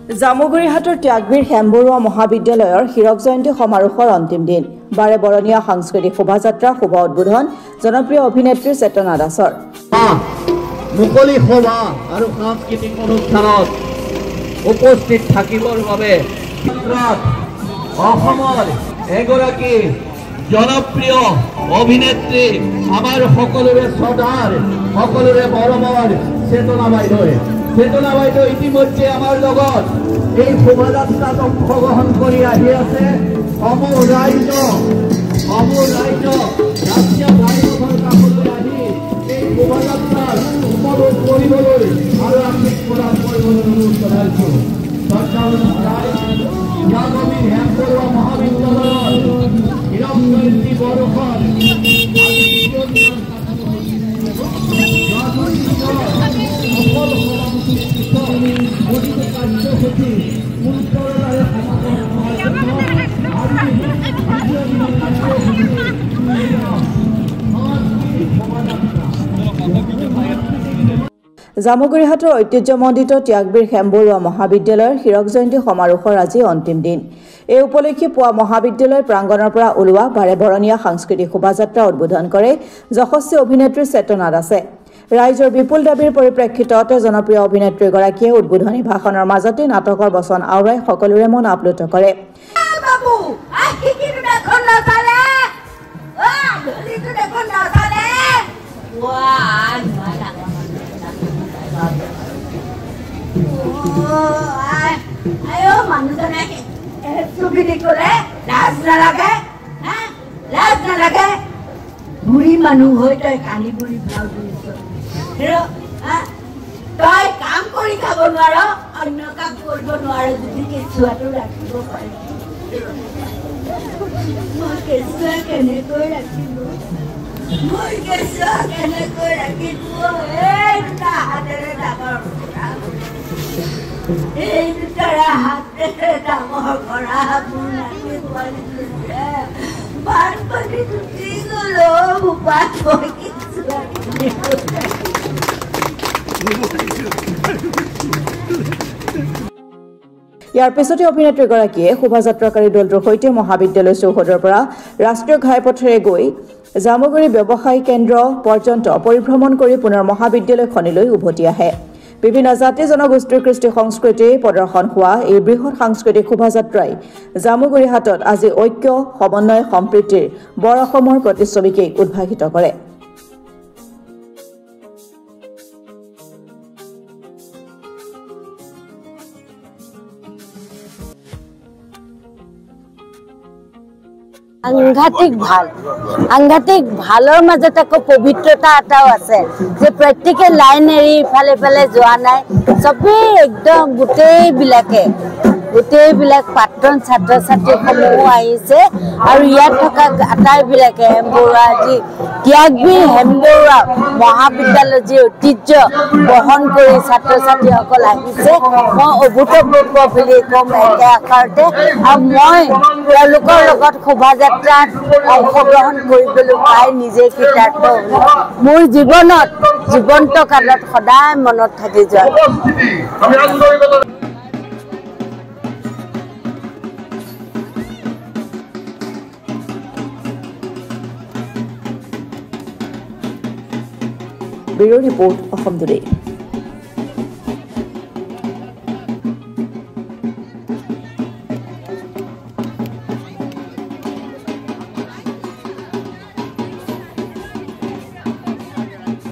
জামুগুৰিহাটৰ ত্যাগবীৰ হেমবৰুৱা মহাবিদ্যালয়ৰ হীৰক জয়ন্তী সমাৰোহৰ অন্তিম দিন বাৰে বৰণীয়া সাংস্কৃতিক শোভাযাত্ৰা শুভ উদ্বোধন জনপ্ৰিয় অভিনেত্ৰী চেতনা দাসৰ মুকলি সভা আৰু সাংস্কৃতিক অনুষ্ঠানত উপস্থিত থাকিবৰ বাবে অসমৰ এগৰাকী জনপ্ৰিয় অভিনেত্ৰী আমাৰ সকলোৰে শ্ৰদ্ধাৰ সকলোৰে মৰমৰ চেতনা বাইদেউ ইতিমধ্যে আমাৰ লগত এই শোভাযাত্ৰাত অংশগ্ৰহণ কৰি আহি আছে সমূহ ৰাইজ ৰাষ্ট্ৰীয় ঘাইপথৰ কাষলৈ আহি এই শোভাযাত্ৰাৰ উপভোগ কৰিবলৈ আৰু আশীষ প্ৰদান কৰিবলৈ অনুৰোধ জনাইছোঁ। ত্যাগবীৰ হেমবৰুৱা মহাবিদ্যালয়ৰ হীৰক জয়ন্তী বৰ্ষৰ জামুগুৰিহাটৰ ঐতিহ্যমণ্ডিত ত্যাগবীৰ হেমবৰুৱা মহাবিদ্যালয়ৰ হীৰক জয়ন্তী সমাৰোহৰ আজি অন্তিম দিন। এই উপলক্ষে পুৱা মহাবিদ্যালয় প্ৰাংগণৰ পৰা ওলোৱা বাৰে বৰণীয়া সাংস্কৃতিক শোভাযাত্ৰা উদ্বোধন কৰে যশস্বী অভিনেত্ৰী চেতনা দাসে। ৰাইজৰ বিপুল দাবীৰ পৰিপ্ৰেক্ষিতত জনপ্ৰিয় অভিনেত্ৰীগৰাকীয়ে উদ্বোধনী ভাষণৰ মাজতে নাটকৰ বচন আওৰাই সকলোৰে মন আপ্লুত কৰে। বুঢ়ী মানুহ হৈ তই কানি বুঢ়ী ভাও দিছ তই কাম কৰি খাব নোৱাৰ অন্য কাম কৰিব নোৱাৰ যদি কেঁচুৱাটো ৰাখিব পাৰি মই কেঁচুৱা কেনেকৈ ৰাখিব এই দুটা হাতেৰে ডাঙৰ এই দুটাৰে হাতেৰে ডাঙৰ কৰা মোৰ নাতি পোৱালি বানপানী টুটি গ'ল উপায় মই কেঁচুৱা ইয়াৰ পিছতে অভিনেত্ৰীগৰাকীয়ে শোভাযাত্ৰাকাৰী দলটোৰ সৈতে মহাবিদ্যালয় চৌহদৰ পৰা ৰাষ্ট্ৰীয় ঘাইপথেৰে গৈ জামুগুৰি ব্যৱসায়িক কেন্দ্ৰ পৰ্যন্ত পৰিভ্ৰমণ কৰি পুনৰ মহাবিদ্যালয়খনলৈ উভতি আহে। বিভিন্ন জাতি জনগোষ্ঠীৰ কৃষ্টি সংস্কৃতি প্ৰদৰ্শন হোৱা এই বৃহৎ সাংস্কৃতিক শোভাযাত্ৰাই জামুগুৰিহাটত আজি ঐক্য সমন্বয় সম্প্ৰীতিৰ বৰ অসমৰ প্ৰতিচ্ছবিকেই উদ্ভাসিত কৰে। সাংঘাতিক ভালৰ মাজত আকৌ পবিত্ৰতা এটাও আছে যে প্ৰত্যেকে লাইন এৰি ইফালে ইফালে যোৱা নাই চবেই একদম গোটেইবিলাক প্ৰাক্তন ছাত্ৰ ছাত্ৰীসমূহ আহিছে আৰু ইয়াত থকা আটাইবিলাকে হেমবৰুৱা যি ত্যাগবীৰ হেমবৰুৱা মহাবিদ্যালয়ৰ যি ঐতিহ্য বহন কৰি ছাত্ৰ ছাত্ৰীসকল আহিছে মই অভূতপূৰ্ব বুলি ক'ম একে আকাৰতে আৰু মই তেওঁলোকৰ লগত শোভাযাত্ৰাত অংশগ্ৰহণ কৰিবলৈ পাই নিজে কৃতাৰ্থ মোৰ জীৱনত জীৱন্ত কালত সদায় মনত থাকি যায়। Bureau report Assam today.